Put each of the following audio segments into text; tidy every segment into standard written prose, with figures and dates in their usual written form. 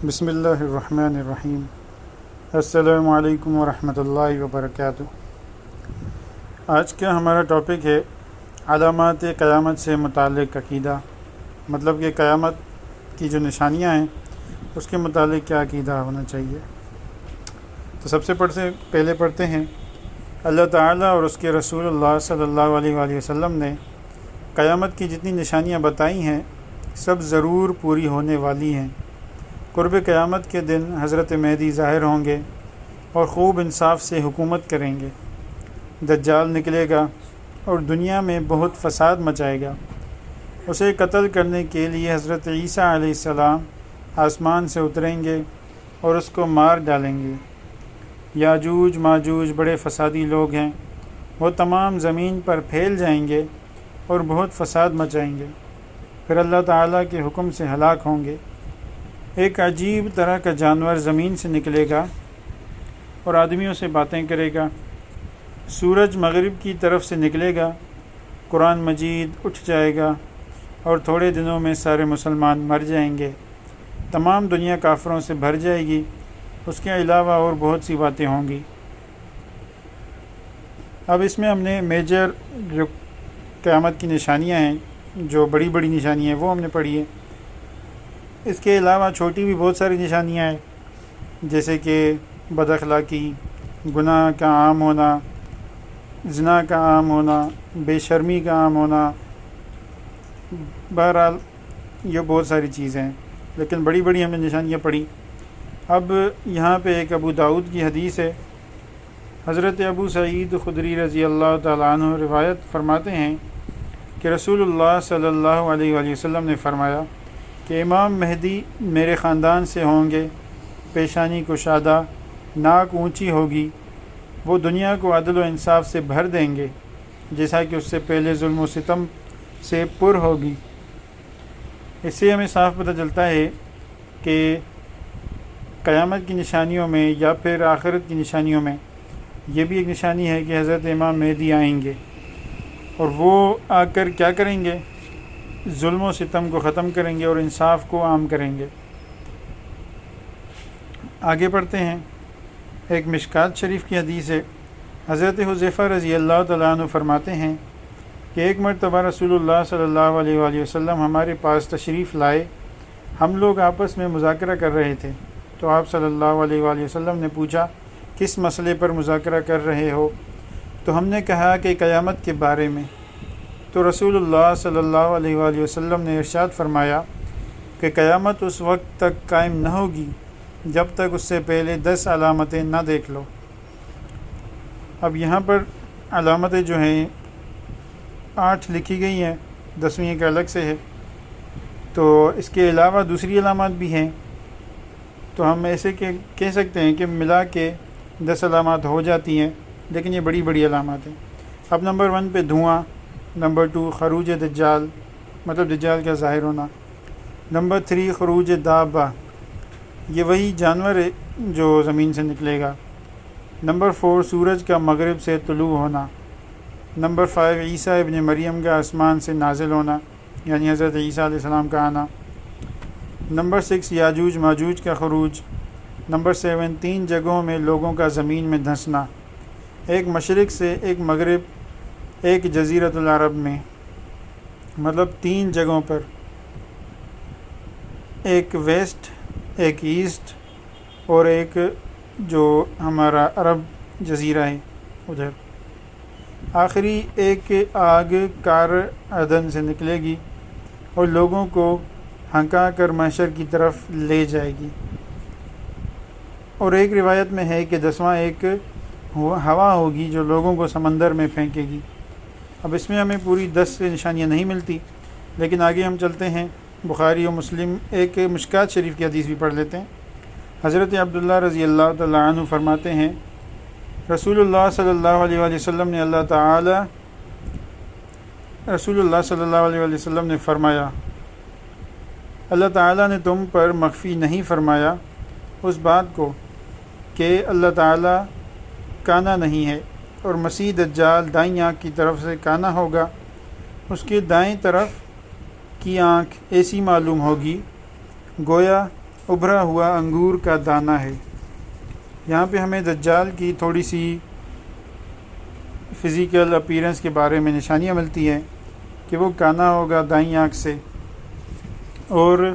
بسم اللہ الرحمن الرحیم۔ السلام علیکم ورحمۃ اللہ وبرکاتہ۔ آج کا ہمارا ٹاپک ہے علامات قیامت سے متعلق عقیدہ، مطلب کہ قیامت کی جو نشانیاں ہیں اس کے متعلق کیا عقیدہ ہونا چاہیے۔ تو سب سے پہلے پڑھتے ہیں، اللہ تعالیٰ اور اس کے رسول اللہ صلی اللہ علیہ وآلہ وسلم نے قیامت کی جتنی نشانیاں بتائی ہیں سب ضرور پوری ہونے والی ہیں۔ قرب قیامت کے دن حضرت مہدی ظاہر ہوں گے اور خوب انصاف سے حکومت کریں گے۔ دجال نکلے گا اور دنیا میں بہت فساد مچائے گا۔ اسے قتل کرنے کے لیے حضرت عیسیٰ علیہ السلام آسمان سے اتریں گے اور اس کو مار ڈالیں گے۔ یاجوج ماجوج بڑے فسادی لوگ ہیں، وہ تمام زمین پر پھیل جائیں گے اور بہت فساد مچائیں گے، پھر اللہ تعالیٰ کے حکم سے ہلاک ہوں گے۔ ایک عجیب طرح کا جانور زمین سے نکلے گا اور آدمیوں سے باتیں کرے گا۔ سورج مغرب کی طرف سے نکلے گا، قرآن مجید اٹھ جائے گا اور تھوڑے دنوں میں سارے مسلمان مر جائیں گے، تمام دنیا کافروں سے بھر جائے گی۔ اس کے علاوہ اور بہت سی باتیں ہوں گی۔ اب اس میں ہم نے میجر جو قیامت کی نشانیاں ہیں، جو بڑی بڑی نشانیاں ہیں وہ ہم نے پڑھی ہے۔ اس کے علاوہ چھوٹی بھی بہت ساری نشانیاں ہیں، جیسے کہ بد اخلاقی، گناہ کا عام ہونا، زنا کا عام ہونا، بے شرمی کا عام ہونا۔ بہرحال یہ بہت ساری چیزیں ہیں، لیکن بڑی بڑی ہم نے نشانیاں پڑھی۔ اب یہاں پہ ایک ابو داؤد کی حدیث ہے۔ حضرت ابو سعید خدری رضی اللہ تعالیٰ عنہ روایت فرماتے ہیں کہ رسول اللہ صلی اللہ علیہ وآلہ وسلم نے فرمایا کہ امام مہدی میرے خاندان سے ہوں گے، پیشانی کشادہ، ناک اونچی ہوگی، وہ دنیا کو عدل و انصاف سے بھر دیں گے جیسا کہ اس سے پہلے ظلم و ستم سے پر ہوگی۔ اس سے ہمیں صاف پتہ چلتا ہے کہ قیامت کی نشانیوں میں یا پھر آخرت کی نشانیوں میں یہ بھی ایک نشانی ہے کہ حضرت امام مہدی آئیں گے، اور وہ آ کر کیا کریں گے؟ ظلم و ستم کو ختم کریں گے اور انصاف کو عام کریں گے۔ آگے پڑھتے ہیں، ایک مشکات شریف کی حدیث ہے۔ حضرت حذیفہ رضی اللہ تعالیٰ عنہ فرماتے ہیں کہ ایک مرتبہ رسول اللہ صلی اللہ علیہ وآلہ وسلم ہمارے پاس تشریف لائے۔ ہم لوگ آپس میں مذاکرہ کر رہے تھے، تو آپ صلی اللہ علیہ وآلہ وسلم نے پوچھا، کس مسئلے پر مذاکرہ کر رہے ہو؟ تو ہم نے کہا کہ قیامت کے بارے میں۔ تو رسول اللہ صلی اللہ علیہ وآلہ وسلم نے ارشاد فرمایا کہ قیامت اس وقت تک قائم نہ ہوگی جب تک اس سے پہلے 10 علامتیں نہ دیکھ لو۔ اب یہاں پر علامتیں جو ہیں 8 لکھی گئی ہیں، 10ویں ایک الگ سے ہے، تو اس کے علاوہ دوسری علامات بھی ہیں، تو ہم ایسے کہہ سکتے ہیں کہ ملا کے 10 علامات ہو جاتی ہیں، لیکن یہ بڑی بڑی علامات ہیں۔ اب نمبر 1 پہ دھواں، نمبر 2 خروج دجال، مطلب دجال کا ظاہر ہونا، نمبر 3 خروج دابہ، یہ وہی جانور ہے جو زمین سے نکلے گا، نمبر 4 سورج کا مغرب سے طلوع ہونا، نمبر 5 عیسیٰ ابن مریم کا آسمان سے نازل ہونا، یعنی حضرت عیسیٰ علیہ السلام کا آنا، نمبر 6 یاجوج ماجوج کا خروج، نمبر 7 3 جگہوں میں لوگوں کا زمین میں دھنسنا، ایک مشرق سے، ایک مغرب، ایک جزیرۃ العرب میں، مطلب 3 جگہوں پر، ایک ویسٹ، ایک ایسٹ اور ایک جو ہمارا عرب جزیرہ ہے ادھر۔ آخری ایک آگ کار عدن سے نکلے گی اور لوگوں کو ہنکا کر محشر کی طرف لے جائے گی۔ اور ایک روایت میں ہے کہ 10واں ایک ہوا ہوگی جو لوگوں کو سمندر میں پھینکے گی۔ اب اس میں ہمیں پوری 10 نشانیاں نہیں ملتی، لیکن آگے ہم چلتے ہیں۔ بخاری و مسلم ایک مشکات شریف کی حدیث بھی پڑھ لیتے ہیں۔ حضرت عبداللہ رضی اللہ تعالیٰ عنہ فرماتے ہیں، رسول اللہ صلی اللہ علیہ وآلہ وسلم نے فرمایا، اللہ تعالیٰ نے تم پر مخفی نہیں فرمایا اس بات کو کہ اللہ تعالیٰ کانا نہیں ہے، اور مسیح دجال دائیں آنکھ کی طرف سے کانا ہوگا، اس کے دائیں طرف کی آنکھ ایسی معلوم ہوگی گویا ابھرا ہوا انگور کا دانہ ہے۔ یہاں پہ ہمیں دجال کی تھوڑی سی فزیکل اپیرنس کے بارے میں نشانیاں ملتی ہیں کہ وہ کانا ہوگا دائیں آنکھ سے، اور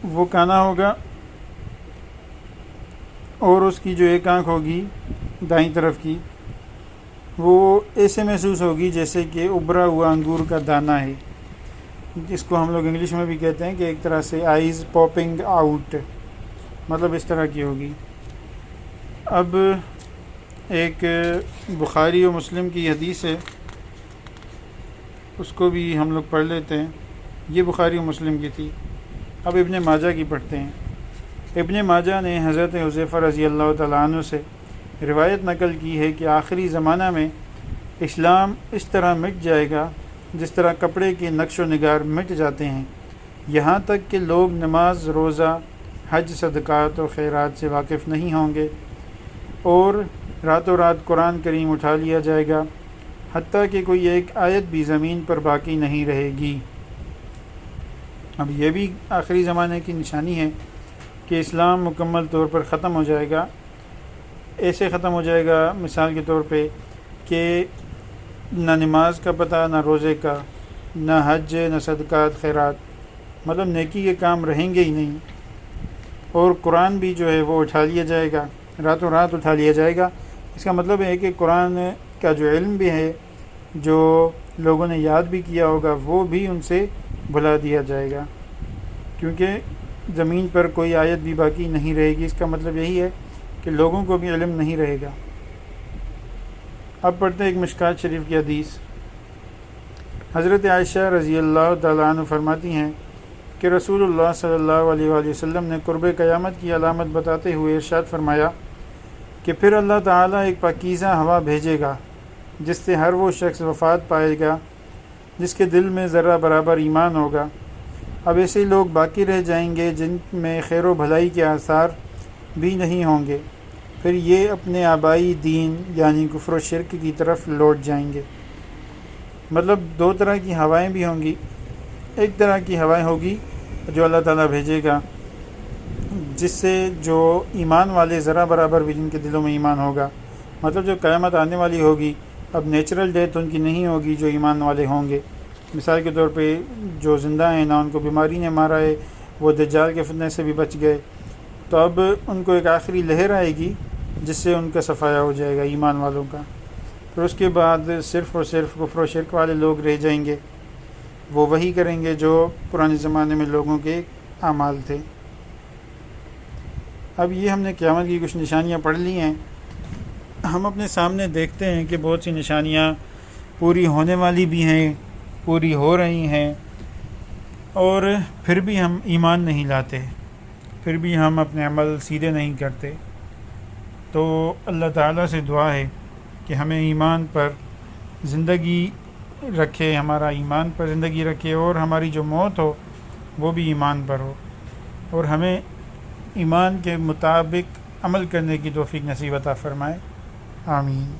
وہ کانا ہوگا اور اس کی جو ایک آنکھ ہوگی دائیں طرف کی وہ ایسے محسوس ہوگی جیسے کہ ابھرا ہوا انگور کا دانہ ہے، جس کو ہم لوگ انگلش میں بھی کہتے ہیں کہ ایک طرح سے آئیز پاپنگ آؤٹ، مطلب اس طرح کی ہوگی۔ اب ایک بخاری و مسلم کی حدیث ہے، اس کو بھی ہم لوگ پڑھ لیتے ہیں۔ یہ بخاری و مسلم کی تھی۔ اب ابن ماجہ کی پڑھتے ہیں۔ ابن ماجہ نے حضرت حذیفہ رضی اللہ تعالیٰ عنہ سے روایت نقل کی ہے کہ آخری زمانہ میں اسلام اس طرح مٹ جائے گا جس طرح کپڑے کے نقش و نگار مٹ جاتے ہیں، یہاں تک کہ لوگ نماز، روزہ، حج، صدقات اور خیرات سے واقف نہیں ہوں گے، اور راتوں رات قرآن کریم اٹھا لیا جائے گا، حتیٰ کہ کوئی ایک آیت بھی زمین پر باقی نہیں رہے گی۔ اب یہ بھی آخری زمانے کی نشانی ہے کہ اسلام مکمل طور پر ختم ہو جائے گا۔ ایسے ختم ہو جائے گا مثال کے طور پہ کہ نہ نماز کا پتہ، نہ روزے کا، نہ حج، نہ صدقات، خیرات، مطلب نیکی کے کام رہیں گے ہی نہیں، اور قرآن بھی جو ہے وہ اٹھا لیا جائے گا، راتوں رات اٹھا لیا جائے گا۔ اس کا مطلب ہے کہ قرآن کا جو علم بھی ہے، جو لوگوں نے یاد بھی کیا ہوگا، وہ بھی ان سے بھلا دیا جائے گا، کیونکہ زمین پر کوئی آیت بھی باقی نہیں رہے گی۔ اس کا مطلب یہی ہے کہ لوگوں کو بھی علم نہیں رہے گا۔ اب پڑھتے ہیں ایک مشکات شریف کی حدیث۔ حضرت عائشہ رضی اللہ تعالیٰ عنہ فرماتی ہیں کہ رسول اللہ صلی اللہ علیہ وآلہ وسلم نے قرب قیامت کی علامت بتاتے ہوئے ارشاد فرمایا کہ پھر اللہ تعالیٰ ایک پاکیزہ ہوا بھیجے گا جس سے ہر وہ شخص وفات پائے گا جس کے دل میں ذرہ برابر ایمان ہوگا۔ اب ایسے لوگ باقی رہ جائیں گے جن میں خیر و بھلائی کے آثار بھی نہیں ہوں گے، پھر یہ اپنے آبائی دین یعنی کفر و شرک کی طرف لوٹ جائیں گے۔ مطلب دو طرح کی ہوائیں بھی ہوں گی۔ ایک طرح کی ہوائیں ہوگی جو اللہ تعالیٰ بھیجے گا، جس سے جو ایمان والے ذرا برابر بھی جن کے دلوں میں ایمان ہوگا، مطلب جو قیامت آنے والی ہوگی، اب نیچرل ڈیتھ ان کی نہیں ہوگی جو ایمان والے ہوں گے۔ مثال کے طور پہ جو زندہ ہیں، نہ ان کو بیماری نے مارا ہے، وہ دجال کے فتنے سے بھی بچ گئے، تو اب ان کو ایک آخری لہر آئے گی جس سے ان کا صفایا ہو جائے گا ایمان والوں کا۔ پھر اس کے بعد صرف اور صرف کفر و شرک والے لوگ رہ جائیں گے، وہ وہی کریں گے جو پرانے زمانے میں لوگوں کے اعمال تھے۔ اب یہ ہم نے قیامت کی کچھ نشانیاں پڑھ لی ہیں۔ ہم اپنے سامنے دیکھتے ہیں کہ بہت سی نشانیاں پوری ہونے والی بھی ہیں، پوری ہو رہی ہیں، اور پھر بھی ہم ایمان نہیں لاتے، پھر بھی ہم اپنے عمل سیدھے نہیں کرتے۔ تو اللہ تعالیٰ سے دعا ہے کہ ہمیں ایمان پر زندگی رکھے، ہمارا ایمان پر زندگی رکھے، اور ہماری جو موت ہو وہ بھی ایمان پر ہو، اور ہمیں ایمان کے مطابق عمل کرنے کی توفیق نصیب عطا فرمائے۔ آمین۔